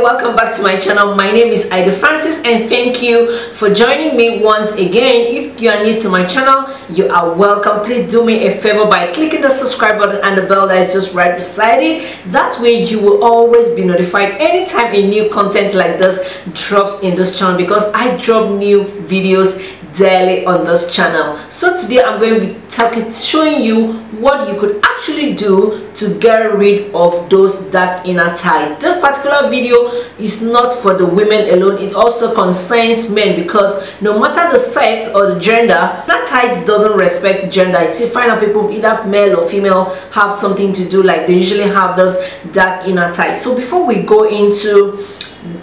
welcome back to my channel. My name is Ida Francis and thank you for joining me once again. If you are new to my channel, you are welcome. Please do me a favor by clicking the subscribe button and the bell that is just right beside it. That way you will always be notified anytime a new content like this drops in this channel, because I drop new videos daily on this channel. So today I'm going to be showing you what you could actually do to get rid of those dark inner tights. This particular video is not for the women alone, it also concerns men, because no matter the sex or the gender, inner tights doesn't respect gender. You see, find out people, either male or female, have something to do, like they usually have those dark inner tights. So before we go into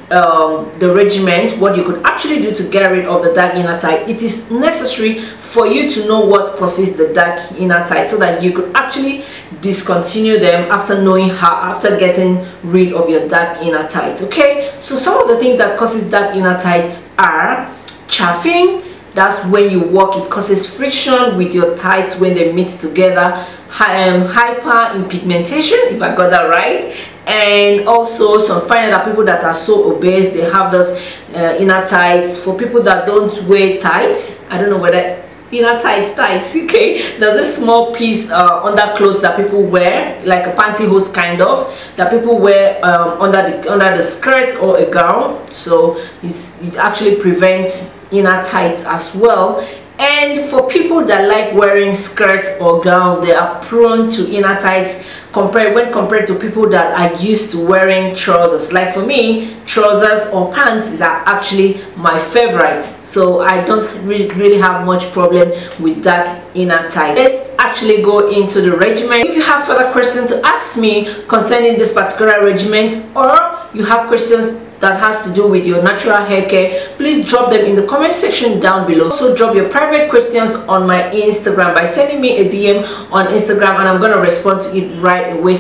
the regiment, what you could actually do to get rid of the dark inner tight, it is necessary for you to know what causes the dark inner tight, so that you could actually discontinue them after knowing how, after getting rid of your dark inner tight. Okay, so some of the things that causes dark inner tights are chafing. That's when you walk, it causes friction with your tights when they meet together. Hyperpigmentation, if I got that right. And also finding that people that are so obese, they have those inner tights. For people that don't wear tights, I don't know whether inner tights, okay, there's this small piece underclothes that people wear, like a pantyhose kind of, that people wear under the skirt or a gown. So it actually prevents inner tights as well. And for people that like wearing skirts or gown, they are prone to inner tights when compared to people that are used to wearing trousers. Like for me, trousers or pants is actually my favorite, so I don't really have much problem with dark inner tights. Let's actually go into the regimen. If you have further questions to ask me concerning this particular regimen, or you have questions that has to do with your natural hair care, please drop them in the comment section down below. Also drop your private questions on my Instagram by sending me a DM on Instagram, and I'm going to respond to it right away.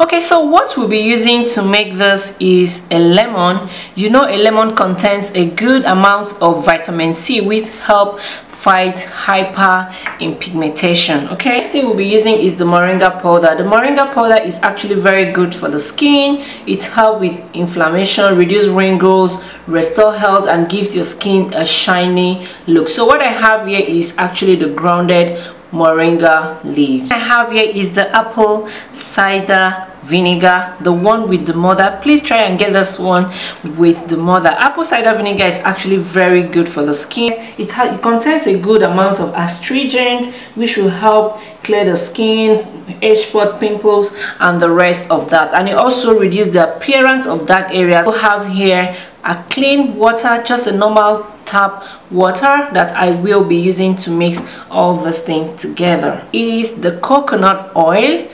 Okay, so what we'll be using to make this is a lemon. You know, a lemon contains a good amount of vitamin C, which help fight hyperpigmentation. Okay, next thing we'll be using is the Moringa powder. The Moringa powder is actually very good for the skin. It helps with inflammation, reduce wrinkles, restore health, and gives your skin a shiny look. So what I have here is actually the grounded Moringa leaves. I have here is the apple cider vinegar, the one with the mother. Please try and get this one with the mother. Apple cider vinegar is actually very good for the skin. It contains a good amount of astringent, which will help clear the skin, age spot, pimples, and the rest of that. And it also reduces the appearance of dark areas. We have here a clean water, just a normal tap water that I will be using to mix all this thing together. Is the coconut oil.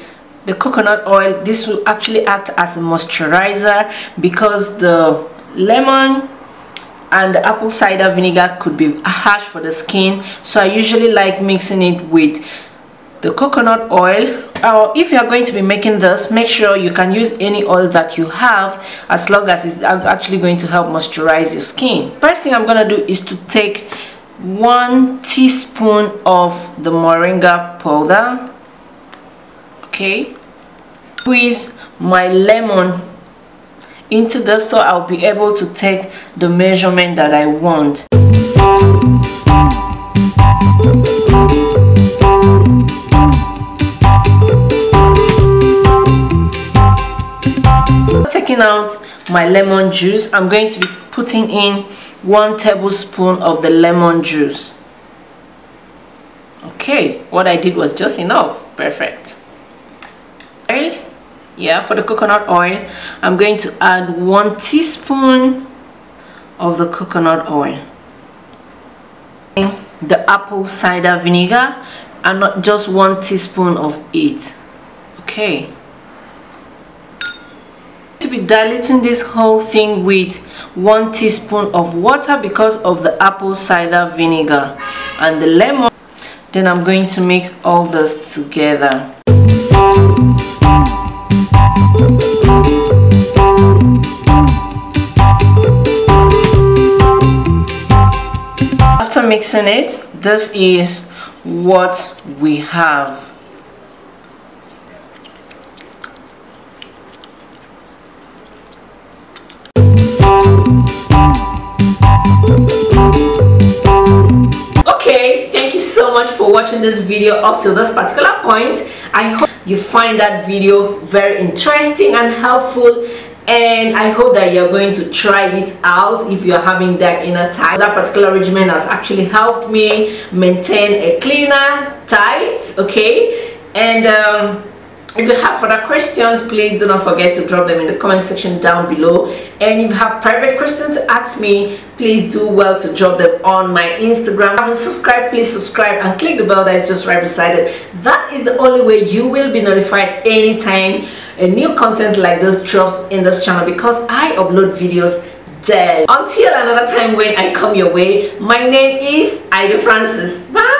The coconut oil, this will actually act as a moisturizer, because the lemon and the apple cider vinegar could be harsh for the skin, so I usually like mixing it with the coconut oil. Or if you are going to be making this, make sure you can use any oil that you have, as long as it's actually going to help moisturize your skin. First thing I'm going to do is to take 1 teaspoon of the Moringa powder. Okay, squeeze my lemon into this, so I'll be able to take the measurement that I want. Taking out my lemon juice, I'm going to be putting in 1 tablespoon of the lemon juice. Okay, what I did was just enough. Perfect. Oil, yeah, for the coconut oil, I'm going to add 1 teaspoon of the coconut oil. The apple cider vinegar, and not just 1 teaspoon of it. Okay, to be diluting this whole thing with 1 teaspoon of water because of the apple cider vinegar and the lemon. Then I'm going to mix all this together. After mixing it, this is what we have. Okay, thank you so much for watching this video up to this particular point. I hope you find that video very interesting and helpful, and I hope that you're going to try it out if you're having dark inner tight. That particular regimen has actually helped me maintain a cleaner tight. Okay, and if you have further questions, please do not forget to drop them in the comment section down below. And if you have private questions to ask me, please do well to drop them on my Instagram. If you haven't subscribed, please subscribe and click the bell that is just right beside it. That is the only way you will be notified anytime a new content like this drops in this channel, because I upload videos daily. Until another time when I come your way, my name is Ida Francis. Bye.